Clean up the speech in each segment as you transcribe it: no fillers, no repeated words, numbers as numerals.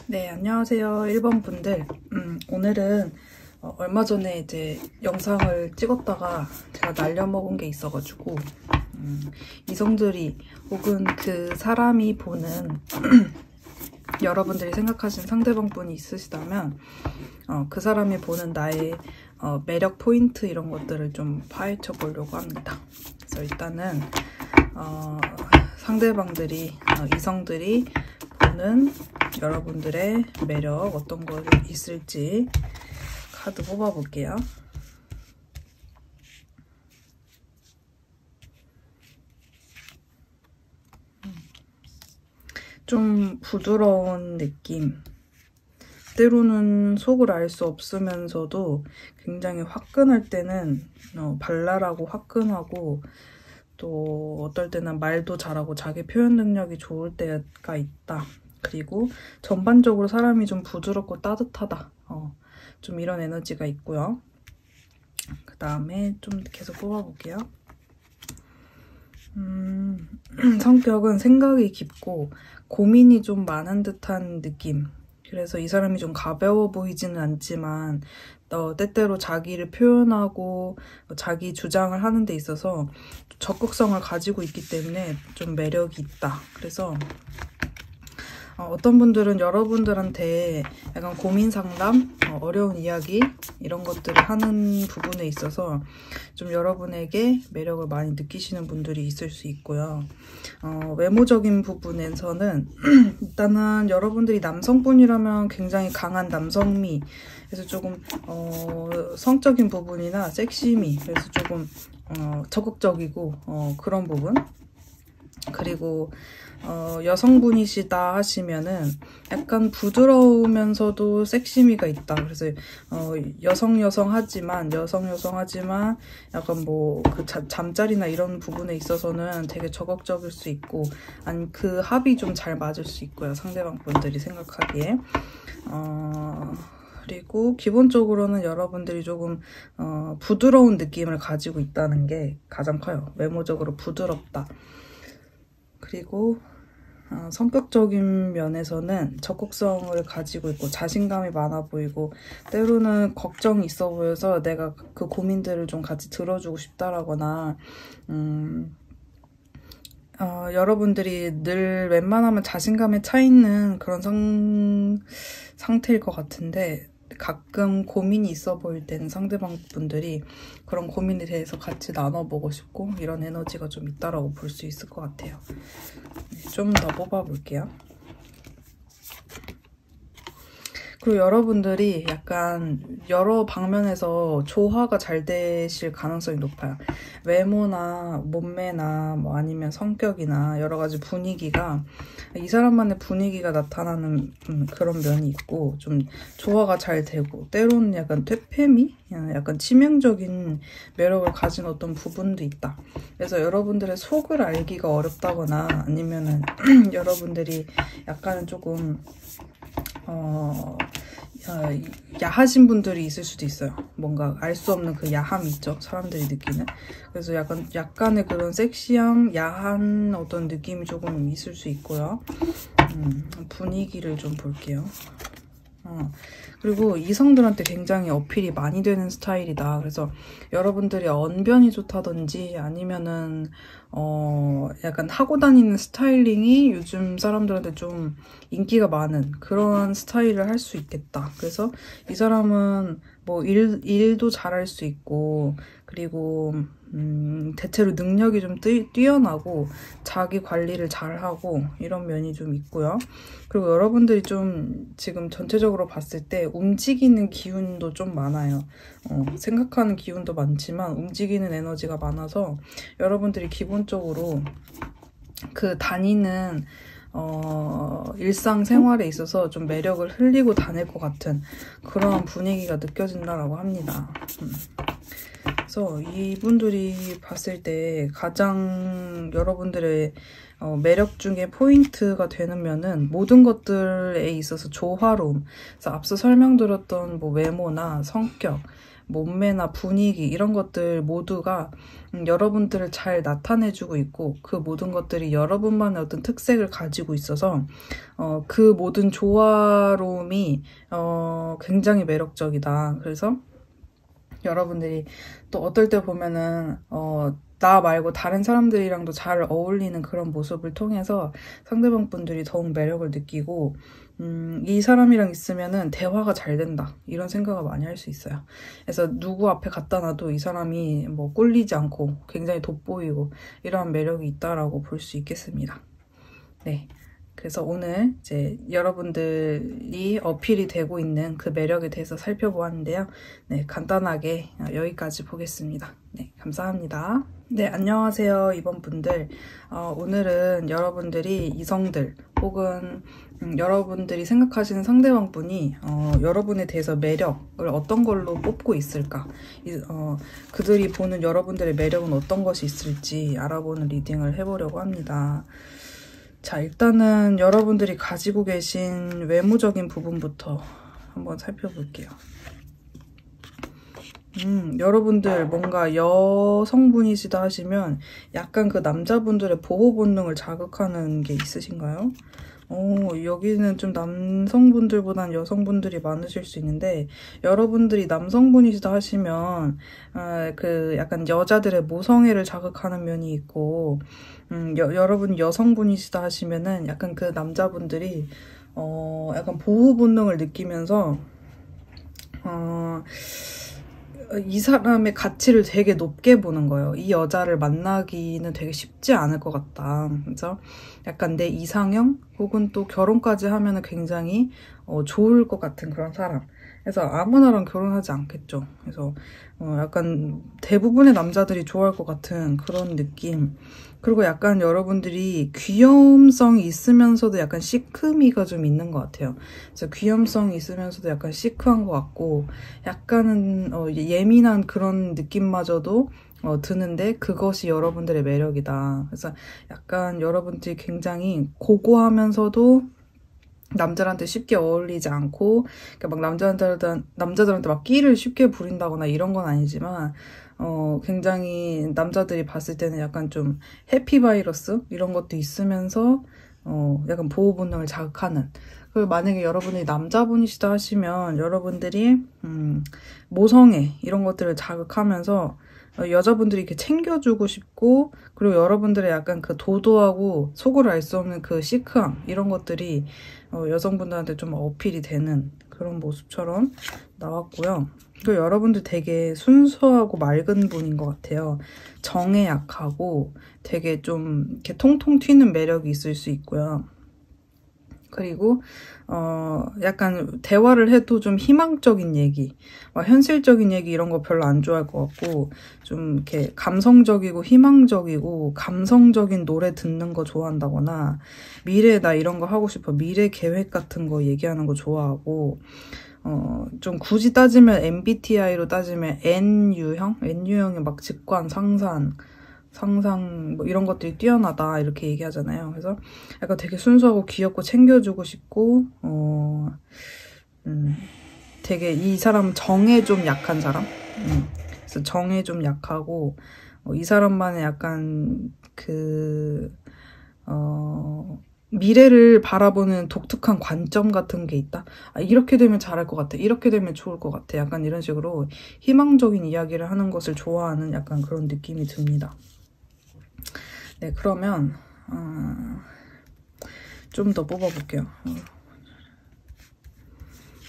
네, 안녕하세요. 1번 분들. 오늘은 얼마 전에 이제 영상을 찍었다가 제가 날려먹은 게 있어가지고 이성들이 혹은 그 사람이 보는 여러분들이 생각하신 상대방 분이 있으시다면 그 사람이 보는 나의 매력 포인트 이런 것들을 좀 파헤쳐 보려고 합니다. 그래서 일단은 상대방들이 이성들이 보는 여러분들의 매력 어떤 거 있을지 카드 뽑아볼게요. 좀 부드러운 느낌, 때로는 속을 알 수 없으면서도 굉장히 화끈할 때는 발랄하고 화끈하고, 또 어떨 때는 말도 잘하고 자기 표현 능력이 좋을 때가 있다. 그리고 전반적으로 사람이 좀 부드럽고 따뜻하다. 좀 이런 에너지가 있고요. 그 다음에 좀 계속 뽑아볼게요. 성격은 생각이 깊고 고민이 좀 많은 듯한 느낌. 그래서 이 사람이 좀 가벼워 보이지는 않지만 때때로 자기를 표현하고 자기 주장을 하는 데 있어서 적극성을 가지고 있기 때문에 좀 매력이 있다. 그래서 어떤 분들은 여러분들한테 약간 고민 상담, 어려운 이야기 이런 것들을 하는 부분에 있어서 좀 여러분에게 매력을 많이 느끼시는 분들이 있을 수 있고요. 외모적인 부분에서는 일단은 여러분들이 남성분이라면 굉장히 강한 남성미, 그래서 조금 성적인 부분이나 섹시미, 그래서 조금 적극적이고 그런 부분. 그리고 여성분이시다 하시면은 약간 부드러우면서도 섹시미가 있다. 그래서 여성 하지만 약간 뭐 그 잠자리나 이런 부분에 있어서는 되게 적극적일 수 있고, 아니 그 합이 좀 잘 맞을 수 있고요. 상대방 분들이 생각하기에. 그리고 기본적으로는 여러분들이 조금 부드러운 느낌을 가지고 있다는 게 가장 커요. 외모적으로 부드럽다. 그리고 성격적인 면에서는 적극성을 가지고 있고 자신감이 많아 보이고, 때로는 걱정이 있어 보여서 내가 그 고민들을 좀 같이 들어주고 싶다라거나, 여러분들이 늘 웬만하면 자신감에 차 있는 그런 상태일 것 같은데, 가끔 고민이 있어 보일 때는 상대방 분들이 그런 고민에 대해서 같이 나눠보고 싶고, 이런 에너지가 좀 있다라고 볼 수 있을 것 같아요. 좀 더 뽑아볼게요. 그리고 여러분들이 약간 여러 방면에서 조화가 잘 되실 가능성이 높아요. 외모나 몸매나 뭐 아니면 성격이나 여러 가지 분위기가, 이 사람만의 분위기가 나타나는 그런 면이 있고, 좀 조화가 잘 되고, 때로는 약간 퇴폐미? 약간 치명적인 매력을 가진 어떤 부분도 있다. 그래서 여러분들의 속을 알기가 어렵다거나, 아니면은 여러분들이 약간은 조금 야하신 분들이 있을 수도 있어요. 뭔가 알 수 없는 그 야함이 있죠, 사람들이 느끼는. 그래서 약간의 그런 섹시함, 야한 어떤 느낌이 조금 있을 수 있고요. 분위기를 좀 볼게요. 그리고 이성들한테 굉장히 어필이 많이 되는 스타일이다. 그래서 여러분들이 언변이 좋다든지 아니면은 약간 하고 다니는 스타일링이 요즘 사람들한테 좀 인기가 많은 그런 스타일을 할 수 있겠다. 그래서 이 사람은 뭐 일도 잘할 수 있고, 그리고 대체로 능력이 좀 뛰어나고 자기 관리를 잘하고 이런 면이 좀 있고요. 그리고 여러분들이 좀 지금 전체적으로 봤을 때 움직이는 기운도 좀 많아요. 생각하는 기운도 많지만 움직이는 에너지가 많아서 여러분들이 기본적으로 그 다니는 일상생활에 있어서 좀 매력을 흘리고 다닐 것 같은 그런 분위기가 느껴진다라고 합니다. 그래서 이분들이 봤을 때 가장 여러분들의 매력 중에 포인트가 되는 면은 모든 것들에 있어서 조화로움. 그래서 앞서 설명드렸던 뭐 외모나 성격, 몸매나 분위기 이런 것들 모두가 여러분들을 잘 나타내주고 있고 그 모든 것들이 여러분만의 어떤 특색을 가지고 있어서 그 모든 조화로움이 굉장히 매력적이다. 그래서 여러분들이 또 어떨 때 보면은 나 말고 다른 사람들이랑도 잘 어울리는 그런 모습을 통해서 상대방 분들이 더욱 매력을 느끼고 이 사람이랑 있으면은 대화가 잘 된다 이런 생각을 많이 할 수 있어요. 그래서 누구 앞에 갖다 놔도 이 사람이 뭐 꿀리지 않고 굉장히 돋보이고 이러한 매력이 있다라고 볼 수 있겠습니다. 네. 그래서 오늘 이제 여러분들이 어필이 되고 있는 그 매력에 대해서 살펴보았는데요. 네, 간단하게 여기까지 보겠습니다. 네, 감사합니다. 네, 안녕하세요, 이번 분들. 오늘은 여러분들이 이성들 혹은 여러분들이 생각하시는 상대방 분이 여러분에 대해서 매력을 어떤 걸로 뽑고 있을까, 그들이 보는 여러분들의 매력은 어떤 것이 있을지 알아보는 리딩을 해보려고 합니다. 자, 일단은 여러분들이 가지고 계신 외모적인 부분부터 한번 살펴볼게요. 여러분들 뭔가 여성분이시다 하시면 약간 그 남자분들의 보호 본능을 자극하는 게 있으신가요? 여기는 좀 남성분들보단 여성분들이 많으실 수 있는데, 여러분들이 남성분이시다 하시면 그 약간 여자들의 모성애를 자극하는 면이 있고, 여러분 여성분이시다 하시면은 약간 그 남자분들이 약간 보호 본능을 느끼면서 이 사람의 가치를 되게 높게 보는 거예요. 이 여자를 만나기는 되게 쉽지 않을 것 같다. 그래서 약간 내 이상형 혹은 또 결혼까지 하면은 굉장히 좋을 것 같은 그런 사람. 그래서 아무나랑 결혼하지 않겠죠. 그래서 약간 대부분의 남자들이 좋아할 것 같은 그런 느낌. 그리고 약간 여러분들이 귀염성이 있으면서도 약간 시크미가 좀 있는 것 같아요. 그래서 귀염성이 있으면서도 약간 시크한 것 같고, 약간은 예민한 그런 느낌마저도 드는데 그것이 여러분들의 매력이다. 그래서 약간 여러분들이 굉장히 고고하면서도 남자들한테 쉽게 어울리지 않고, 그러니까 막 남자들한테 막 끼를 쉽게 부린다거나 이런 건 아니지만, 굉장히 남자들이 봤을 때는 약간 좀 해피바이러스 이런 것도 있으면서 약간 보호 본능을 자극하는. 그리고 만약에 여러분이 남자분이시다 하시면 여러분들이 모성애 이런 것들을 자극하면서 여자분들이 이렇게 챙겨주고 싶고, 그리고 여러분들의 약간 그 도도하고 속을 알 수 없는 그 시크함 이런 것들이 여성분들한테 좀 어필이 되는 그런 모습처럼 나왔고요. 그리고 여러분들 되게 순수하고 맑은 분인 것 같아요. 정에 약하고 되게 좀 이렇게 통통 튀는 매력이 있을 수 있고요. 그리고 약간 대화를 해도 좀 희망적인 얘기, 현실적인 얘기 이런 거 별로 안 좋아할 것 같고, 좀 이렇게 감성적이고 희망적이고 감성적인 노래 듣는 거 좋아한다거나, 미래 나 이런 거 하고 싶어, 미래 계획 같은 거 얘기하는 거 좋아하고, 좀 굳이 따지면 MBTI로 따지면 N유형의 막 직관, 상상 뭐 이런 것들이 뛰어나다 이렇게 얘기하잖아요. 그래서 약간 되게 순수하고 귀엽고 챙겨주고 싶고, 되게 이 사람 정에 좀 약한 사람. 그래서 정에 좀 약하고, 이 사람만의 약간 미래를 바라보는 독특한 관점 같은 게 있다. 이렇게 되면 잘할 것 같아. 이렇게 되면 좋을 것 같아. 약간 이런 식으로 희망적인 이야기를 하는 것을 좋아하는 약간 그런 느낌이 듭니다. 네, 그러면 좀 더 뽑아볼게요.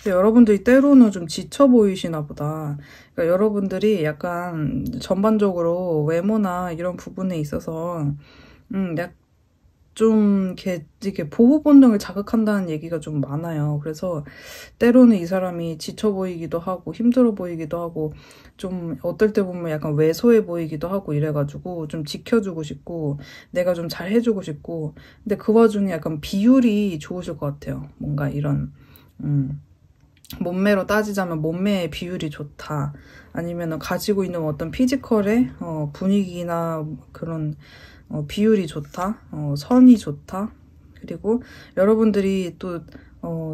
여러분들이 때로는 좀 지쳐 보이시나 보다. 그러니까 여러분들이 약간 전반적으로 외모나 이런 부분에 있어서 좀 이렇게 보호 본능을 자극한다는 얘기가 좀 많아요. 그래서 때로는 이 사람이 지쳐 보이기도 하고 힘들어 보이기도 하고, 좀 어떨 때 보면 약간 왜소해 보이기도 하고 이래가지고 좀 지켜주고 싶고 내가 좀 잘 해주고 싶고, 근데 그 와중에 약간 비율이 좋으실 것 같아요. 뭔가 이런 몸매로 따지자면 몸매의 비율이 좋다, 아니면 가지고 있는 어떤 피지컬의 분위기나 그런 비율이 좋다, 선이 좋다. 그리고 여러분들이 또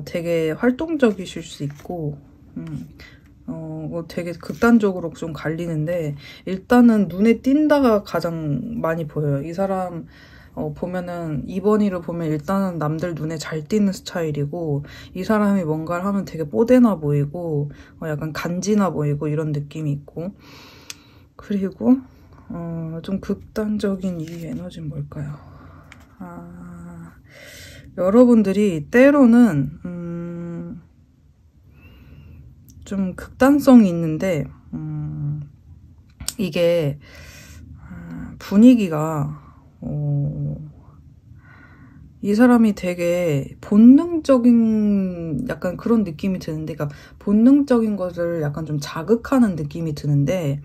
되게 활동적이실 수 있고, 되게 극단적으로 좀 갈리는데, 일단은 눈에 띈다가 가장 많이 보여요. 이 사람 보면은 2번이를 보면 일단은 남들 눈에 잘 띄는 스타일이고, 이 사람이 뭔가를 하면 되게 뽀대나 보이고 약간 간지나 보이고 이런 느낌이 있고, 그리고 좀 극단적인 이 에너지는 뭘까요? 여러분들이 때로는 좀 극단성이 있는데, 이게 분위기가 이 사람이 되게 본능적인 약간 그런 느낌이 드는데, 그러니까 본능적인 것을 약간 좀 자극하는 느낌이 드는데,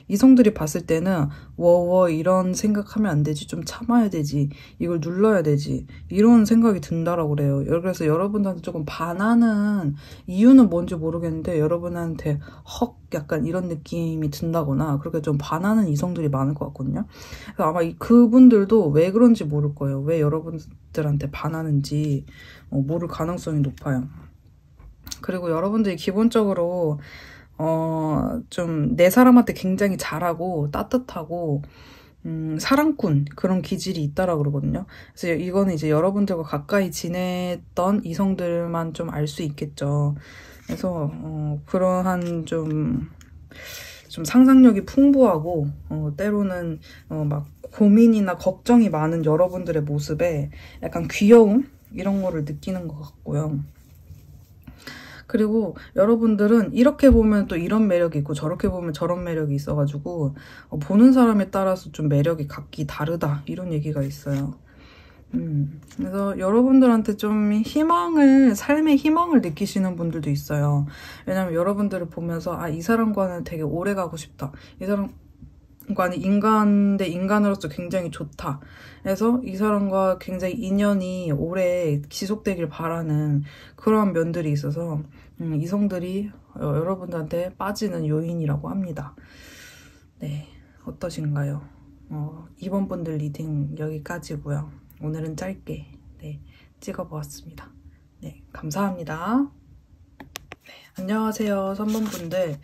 이성들이 봤을 때는 워워 이런 생각하면 안 되지, 좀 참아야 되지, 이걸 눌러야 되지, 이런 생각이 든다라고 그래요. 그래서 여러분들한테 조금 반하는 이유는 뭔지 모르겠는데, 여러분한테 헉 약간 이런 느낌이 든다거나 그렇게 좀 반하는 이성들이 많을 것 같거든요. 그래서 아마 그분들도 왜 그런지 모를 거예요. 왜 여러분들한테 반하는지 모를 가능성이 높아요. 그리고 여러분들이 기본적으로 좀 내 사람한테 굉장히 잘하고 따뜻하고 사랑꾼 그런 기질이 있다라고 그러거든요. 그래서 이거는 이제 여러분들과 가까이 지냈던 이성들만 좀 알 수 있겠죠. 그래서 그러한 좀 상상력이 풍부하고 때로는 막 고민이나 걱정이 많은 여러분들의 모습에 약간 귀여움 이런 거를 느끼는 것 같고요. 그리고 여러분들은 이렇게 보면 또 이런 매력이 있고 저렇게 보면 저런 매력이 있어가지고 보는 사람에 따라서 좀 매력이 각기 다르다 이런 얘기가 있어요. 그래서 여러분들한테 좀 삶의 희망을 느끼시는 분들도 있어요. 왜냐면 여러분들을 보면서 이 사람과는 되게 오래 가고 싶다, 이 사람과는 인간 대 인간으로서 굉장히 좋다, 그래서 이 사람과 굉장히 인연이 오래 지속되길 바라는 그러한 면들이 있어서 이성들이 여러분들한테 빠지는 요인이라고 합니다. 네, 어떠신가요? 이번 분들 리딩 여기까지고요. 오늘은 짧게 찍어보았습니다. 네, 감사합니다. 네, 안녕하세요, 3번 분들.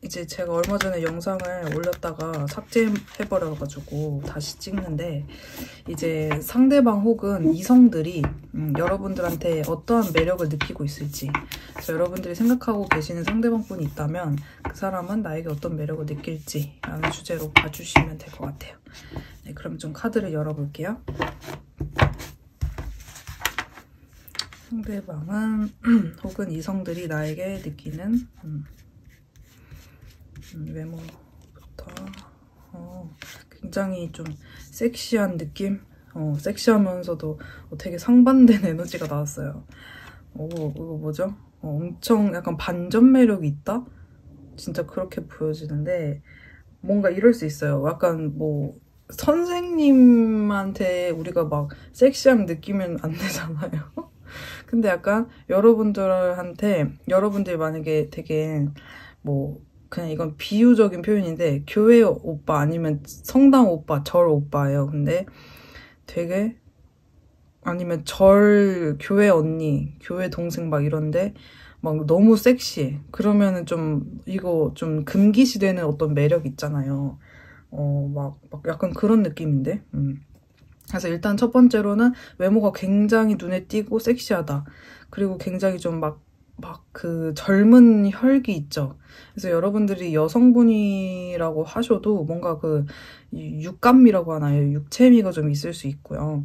이제 제가 얼마 전에 영상을 올렸다가 삭제해버려가지고 다시 찍는데, 이제 상대방 혹은 이성들이 여러분들한테 어떠한 매력을 느끼고 있을지, 그래서 여러분들이 생각하고 계시는 상대방분이 있다면 그 사람은 나에게 어떤 매력을 느낄지 라는 주제로 봐주시면 될 것 같아요. 네, 그럼 좀 카드를 열어볼게요. 상대방은 혹은 이성들이 나에게 느끼는 외모부터 굉장히 좀 섹시한 느낌? 섹시하면서도 되게 상반된 에너지가 나왔어요. 이거 뭐죠? 엄청 약간 반전 매력이 있다? 진짜 그렇게 보여지는데, 뭔가 이럴 수 있어요. 약간 뭐 선생님한테 우리가 막 섹시함 느끼면 안 되잖아요. 근데 약간 여러분들이 만약에 되게 뭐 그냥 이건 비유적인 표현인데, 교회 오빠 아니면 성당 오빠, 절 오빠예요. 근데 되게, 아니면 교회 언니, 교회 동생 막 이런데 막 너무 섹시해. 그러면은 이거 좀 금기시되는 어떤 매력 있잖아요. 막 약간 그런 느낌인데. 그래서 일단 첫 번째로는 외모가 굉장히 눈에 띄고 섹시하다. 그리고 굉장히 좀 그 젊은 혈기 있죠. 그래서 여러분들이 여성분이라고 하셔도 뭔가 그 육감미라고 하나요? 육체미가 좀 있을 수 있고요.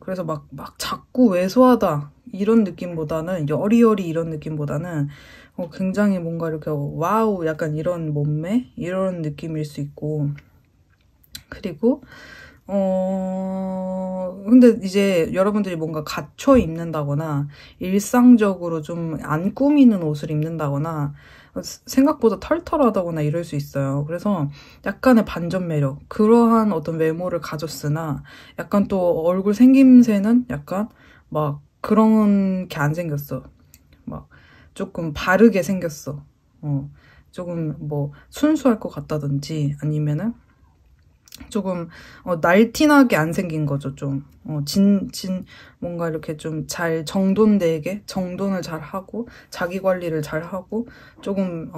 그래서 막 자꾸 왜소하다 이런 느낌보다는, 여리여리 이런 느낌보다는 굉장히 뭔가 이렇게 와우 약간 이런 몸매 이런 느낌일 수 있고, 그리고 근데 이제 여러분들이 뭔가 갖춰 입는다거나 일상적으로 좀 안 꾸미는 옷을 입는다거나 생각보다 털털하다거나 이럴 수 있어요. 그래서 약간의 반전 매력, 그러한 어떤 외모를 가졌으나 약간 또 얼굴 생김새는 약간 막 그런 게 안 생겼어. 막 조금 바르게 생겼어. 조금 뭐 순수할 것 같다든지, 아니면은 조금 날티나게 안 생긴 거죠. 좀 뭔가 이렇게 좀 잘 정돈되게 정돈을 잘 하고 자기 관리를 잘 하고 조금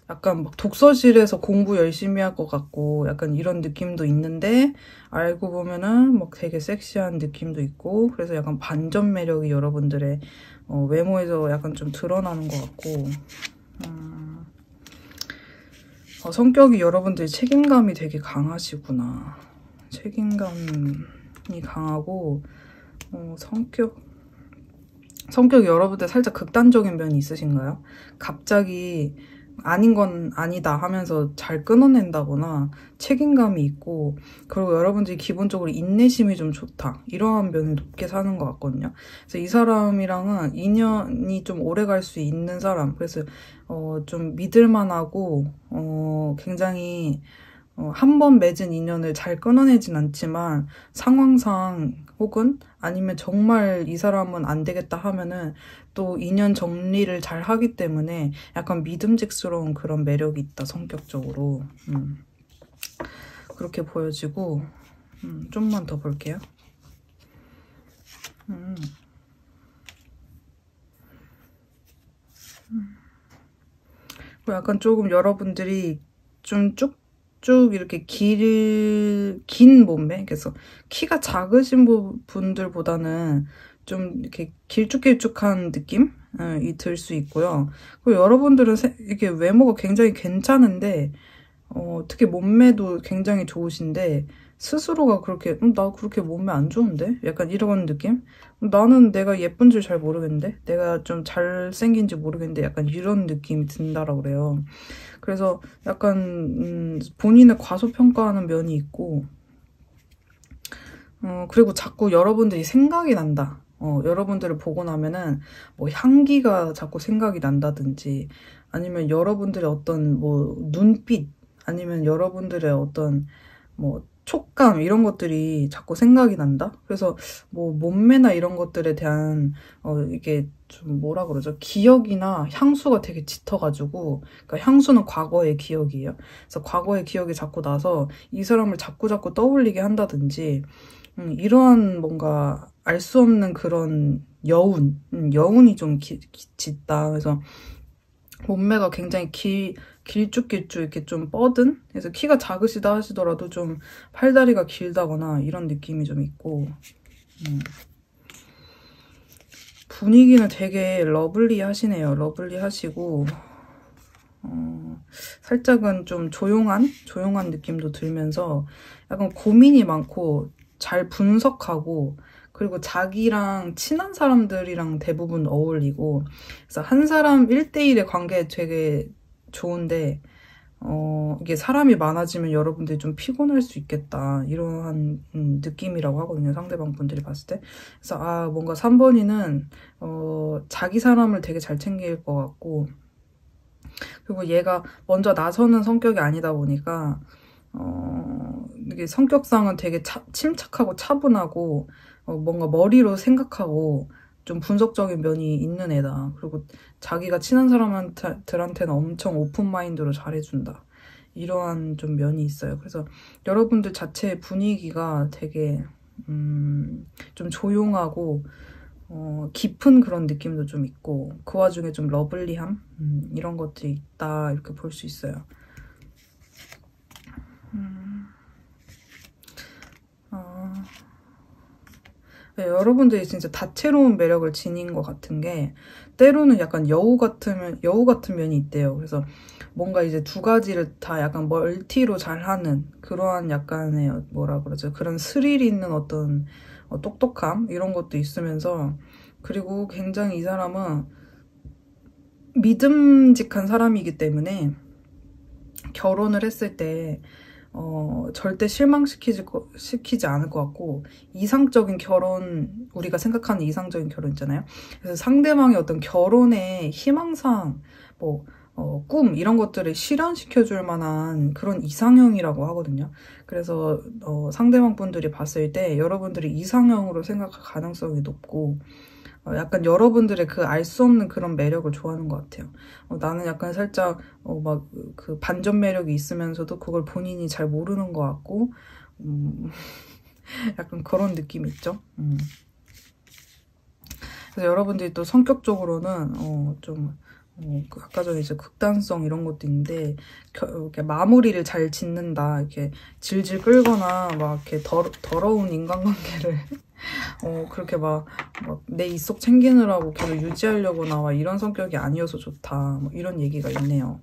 약간 막 독서실에서 공부 열심히 할 것 같고 약간 이런 느낌도 있는데 알고 보면은 막 되게 섹시한 느낌도 있고 그래서 약간 반전 매력이 여러분들의 외모에서 약간 좀 드러나는 것 같고 성격이 여러분들이 책임감이 되게 강하시구나. 책임감이 강하고 성격이 여러분들 살짝 극단적인 면이 있으신가요? 갑자기 아닌 건 아니다 하면서 잘 끊어낸다거나 책임감이 있고 그리고 여러분들이 기본적으로 인내심이 좀 좋다 이러한 면을 높게 사는 것 같거든요. 그래서 이 사람이랑은 인연이 좀 오래 갈 수 있는 사람. 그래서 좀 믿을만하고 굉장히 한 번 맺은 인연을 잘 끊어내진 않지만 상황상 혹은 아니면 정말 이 사람은 안 되겠다 하면은 또 인연 정리를 잘 하기 때문에 약간 믿음직스러운 그런 매력이 있다 성격적으로. 그렇게 보여지고 좀만 더 볼게요. 약간 조금 여러분들이 좀 쭉쭉 이렇게 긴 몸매, 그래서 키가 작으신 분들보다는 좀 이렇게 길쭉길쭉한 느낌이 들 수 있고요. 그리고 여러분들은 이게 외모가 굉장히 괜찮은데 특히 몸매도 굉장히 좋으신데 스스로가 그렇게 나 그렇게 몸매 안 좋은데? 약간 이런 느낌? 나는 내가 예쁜 줄 잘 모르겠는데? 내가 좀 잘생긴지 모르겠는데? 약간 이런 느낌이 든다라고 그래요. 그래서 약간 본인을 과소평가하는 면이 있고 그리고 자꾸 여러분들이 생각이 난다. 여러분들을 보고 나면은 뭐 향기가 자꾸 생각이 난다든지 아니면 여러분들의 어떤 뭐 눈빛 아니면 여러분들의 어떤 뭐 촉감 이런 것들이 자꾸 생각이 난다. 그래서 뭐 몸매나 이런 것들에 대한 이게 좀 뭐라 그러죠? 기억이나 향수가 되게 짙어가지고 그러니까 향수는 과거의 기억이에요. 그래서 과거의 기억이 자꾸 나서 이 사람을 자꾸 떠올리게 한다든지 이러한 뭔가 알 수 없는 그런 여운이 좀 짙다. 그래서 몸매가 굉장히 길쭉길쭉 이렇게 좀 뻗은? 그래서 키가 작으시다 하시더라도 좀 팔다리가 길다거나 이런 느낌이 좀 있고 분위기는 되게 러블리 하시네요. 러블리 하시고 살짝은 좀 조용한 느낌도 들면서 약간 고민이 많고 잘 분석하고 그리고 자기랑 친한 사람들이랑 대부분 어울리고 그래서 한 사람 1대1의 관계 되게 좋은데 이게 사람이 많아지면 여러분들이 좀 피곤할 수 있겠다 이러한 느낌이라고 하거든요. 상대방 분들이 봤을 때. 그래서 뭔가 3번이는 자기 사람을 되게 잘 챙길 것 같고 그리고 얘가 먼저 나서는 성격이 아니다 보니까 이게 성격상은 되게 침착하고 차분하고 뭔가 머리로 생각하고 좀 분석적인 면이 있는 애다. 그리고 자기가 친한 사람들한테는 엄청 오픈마인드로 잘해준다. 이러한 좀 면이 있어요. 그래서 여러분들 자체의 분위기가 되게 좀 조용하고 깊은 그런 느낌도 좀 있고 그 와중에 좀 러블리함 이런 것들이 있다 이렇게 볼 수 있어요. 네, 여러분들이 진짜 다채로운 매력을 지닌 것 같은 게 때로는 약간 여우 같은 면이 있대요. 그래서 뭔가 이제 두 가지를 다 약간 멀티로 잘하는 그러한 약간의 뭐라 그러죠? 그런 스릴 있는 어떤 똑똑함 이런 것도 있으면서 그리고 굉장히 이 사람은 믿음직한 사람이기 때문에 결혼을 했을 때 절대 실망시키지 않을 것 같고 이상적인 결혼 우리가 생각하는 이상적인 결혼 있잖아요. 그래서 상대방의 어떤 결혼의 희망사항 뭐 꿈 이런 것들을 실현시켜줄 만한 그런 이상형이라고 하거든요. 그래서 상대방 분들이 봤을 때 여러분들이 이상형으로 생각할 가능성이 높고 약간 여러분들의 그 알 수 없는 그런 매력을 좋아하는 것 같아요. 나는 약간 살짝 막 그 반전 매력이 있으면서도 그걸 본인이 잘 모르는 것 같고 약간 그런 느낌 있죠. 그래서 여러분들이 또 성격적으로는 좀 아까 전에 이제 극단성 이런 것도 있는데 이렇게 마무리를 잘 짓는다, 이렇게 질질 끌거나 막 이렇게 더러운 인간관계를 그렇게 막 내 입속 챙기느라고 계속 유지하려거나 막 이런 성격이 아니어서 좋다, 뭐 이런 얘기가 있네요.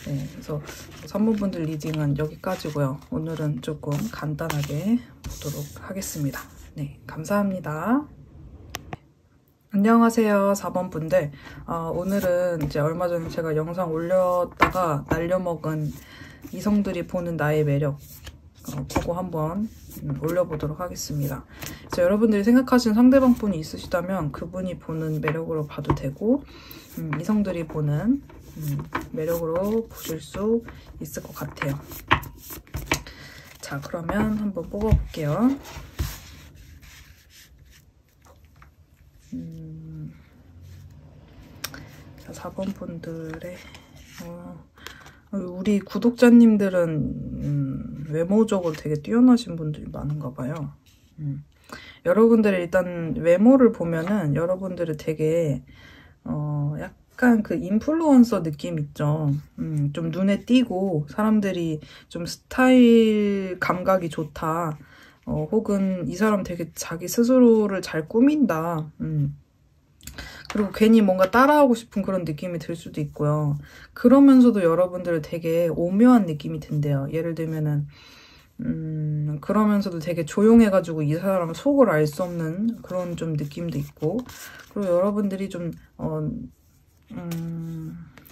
네, 그래서 3번 분들 리딩은 여기까지고요. 오늘은 조금 간단하게 보도록 하겠습니다. 네, 감사합니다. 안녕하세요, 4번 분들. 오늘은 이제 얼마 전에 제가 영상 올렸다가 날려먹은 이성들이 보는 나의 매력 그거 한번 올려보도록 하겠습니다. 그래서 여러분들이 생각하시는 상대방 분이 있으시다면 그분이 보는 매력으로 봐도 되고 이성들이 보는 매력으로 보실 수 있을 것 같아요. 자, 그러면 한번 뽑아볼게요. 자, 4번 분들의 우리 구독자님들은 외모적으로 되게 뛰어나신 분들이 많은가 봐요. 여러분들이 일단 외모를 보면은 여러분들은 되게 약간 그 인플루언서 느낌 있죠. 좀 눈에 띄고 사람들이 좀 스타일 감각이 좋다. 혹은 이 사람 되게 자기 스스로를 잘 꾸민다. 그리고 괜히 뭔가 따라하고 싶은 그런 느낌이 들 수도 있고요. 그러면서도 여러분들 되게 오묘한 느낌이 든대요. 예를 들면은 그러면서도 되게 조용해가지고 이 사람 속을 알 수 없는 그런 좀 느낌도 있고, 그리고 여러분들이 좀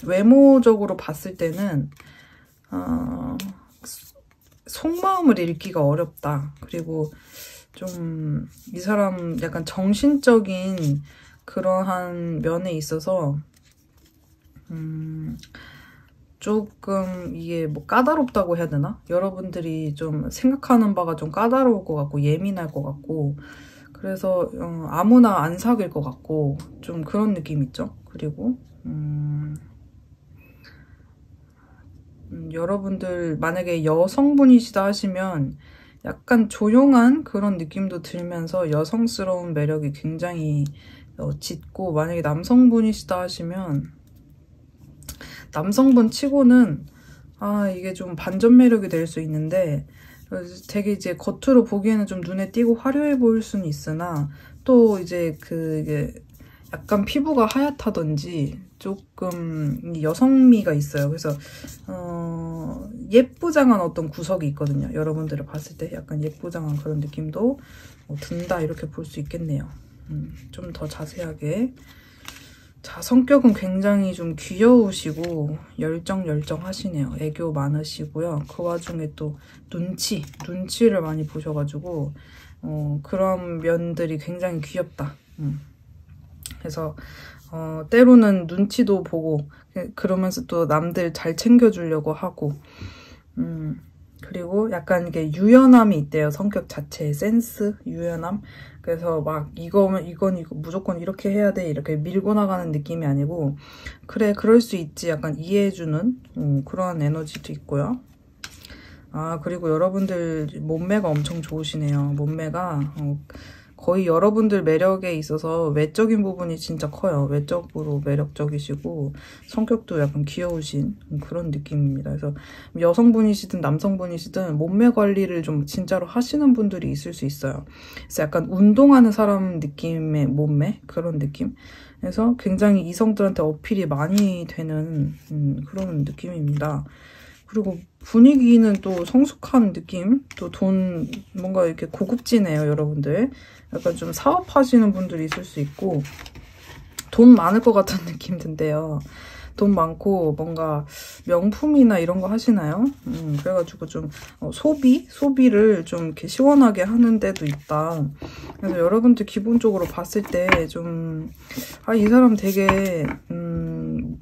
외모적으로 봤을 때는 속마음을 읽기가 어렵다. 그리고 좀 이 사람 약간 정신적인 그러한 면에 있어서 조금 이게 뭐 까다롭다고 해야 되나? 여러분들이 좀 생각하는 바가 좀 까다로울 것 같고 예민할 것 같고, 그래서 아무나 안 사귈 것 같고 좀 그런 느낌 있죠. 그리고 여러분들 만약에 여성분이시다 하시면 약간 조용한 그런 느낌도 들면서 여성스러운 매력이 굉장히 짙고, 만약에 남성분이시다 하시면 남성분 치고는 이게 좀 반전 매력이 될 수 있는데 되게 이제 겉으로 보기에는 좀 눈에 띄고 화려해 보일 수는 있으나 또 이제 그게 약간 피부가 하얗다든지 조금 여성미가 있어요. 그래서 예쁘장한 어떤 구석이 있거든요. 여러분들을 봤을 때 약간 예쁘장한 그런 느낌도 든다, 이렇게 볼 수 있겠네요. 좀 더 자세하게. 자, 성격은 굉장히 좀 귀여우시고 열정하시네요. 애교 많으시고요. 그 와중에 또 눈치를 많이 보셔가지고 그런 면들이 굉장히 귀엽다. 그래서 때로는 눈치도 보고 그러면서 또 남들 잘 챙겨주려고 하고, 그리고 약간 이게 유연함이 있대요. 성격 자체의 센스, 유연함. 그래서 막 이거면 이건 무조건 이렇게 해야 돼, 이렇게 밀고 나가는 느낌이 아니고, 그래 그럴 수 있지, 약간 이해해주는 그런 에너지도 있고요. 그리고 여러분들 몸매가 엄청 좋으시네요. 몸매가 거의 여러분들 매력에 있어서 외적인 부분이 진짜 커요. 외적으로 매력적이시고 성격도 약간 귀여우신 그런 느낌입니다. 그래서 여성분이시든 남성분이시든 몸매 관리를 좀 진짜로 하시는 분들이 있을 수 있어요. 그래서 약간 운동하는 사람 느낌의 몸매, 그런 느낌. 그래서 굉장히 이성들한테 어필이 많이 되는 그런 느낌입니다. 그리고 분위기는 또 성숙한 느낌, 또 돈 뭔가 이렇게 고급지네요. 여러분들 약간 좀 사업하시는 분들이 있을 수 있고 돈 많을 것 같은 느낌 든대요. 돈 많고 뭔가 명품이나 이런 거 하시나요? 그래가지고 좀 소비를 좀 이렇게 시원하게 하는 데도 있다. 그래서 여러분들 기본적으로 봤을 때 좀 이 사람 되게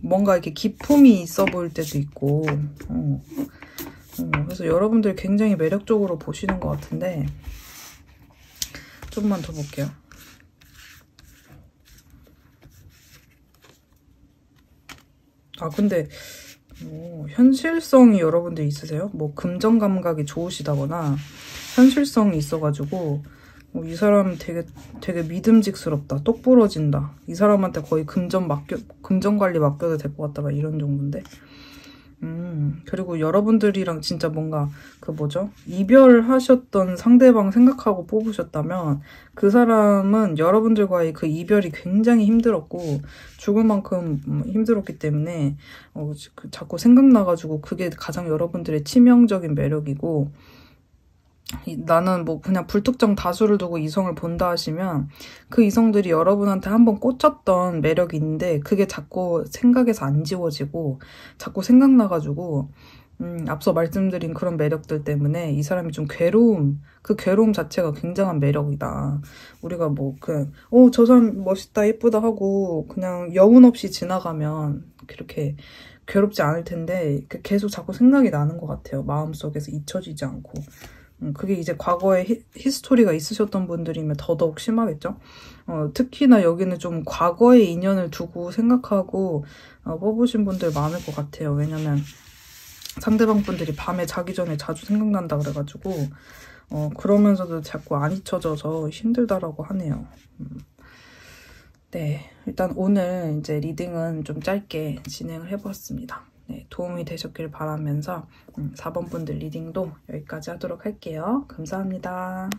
뭔가 이렇게 기품이 있어 보일 때도 있고 그래서 여러분들 굉장히 매력적으로 보시는 것 같은데, 좀만 더 볼게요. 아, 근데 현실성이 여러분들 있으세요? 뭐 금전 감각이 좋으시다거나 현실성이 있어가지고 이 사람 되게 믿음직스럽다. 똑 부러진다. 이 사람한테 거의 금전 관리 맡겨도 될 것 같다. 막 이런 정도인데. 그리고 여러분들이랑 진짜 뭔가 이별하셨던 상대방 생각하고 뽑으셨다면 그 사람은 여러분들과의 그 이별이 굉장히 힘들었고 죽을 만큼 힘들었기 때문에 자꾸 생각나가지고 그게 가장 여러분들의 치명적인 매력이고, 나는 뭐 그냥 불특정 다수를 두고 이성을 본다 하시면 그 이성들이 여러분한테 한번 꽂혔던 매력이 있는데 그게 자꾸 생각에서 안 지워지고 자꾸 생각나가지고 앞서 말씀드린 그런 매력들 때문에 이 사람이 좀 그 괴로움 자체가 굉장한 매력이다. 우리가 뭐 저 사람 멋있다 예쁘다 하고 그냥 여운 없이 지나가면 그렇게 괴롭지 않을 텐데 계속 자꾸 생각이 나는 것 같아요. 마음속에서 잊혀지지 않고. 그게 이제 과거에 히스토리가 있으셨던 분들이면 더더욱 심하겠죠? 특히나 여기는 좀 과거의 인연을 두고 생각하고 뽑으신 분들 많을 것 같아요. 왜냐면 상대방 분들이 밤에 자기 전에 자주 생각난다 그래가지고 그러면서도 자꾸 안 잊혀져서 힘들다라고 하네요. 네, 일단 오늘 이제 리딩은 좀 짧게 진행을 해보았습니다. 네, 도움이 되셨길 바라면서 4번 분들 리딩도 여기까지 하도록 할게요. 감사합니다.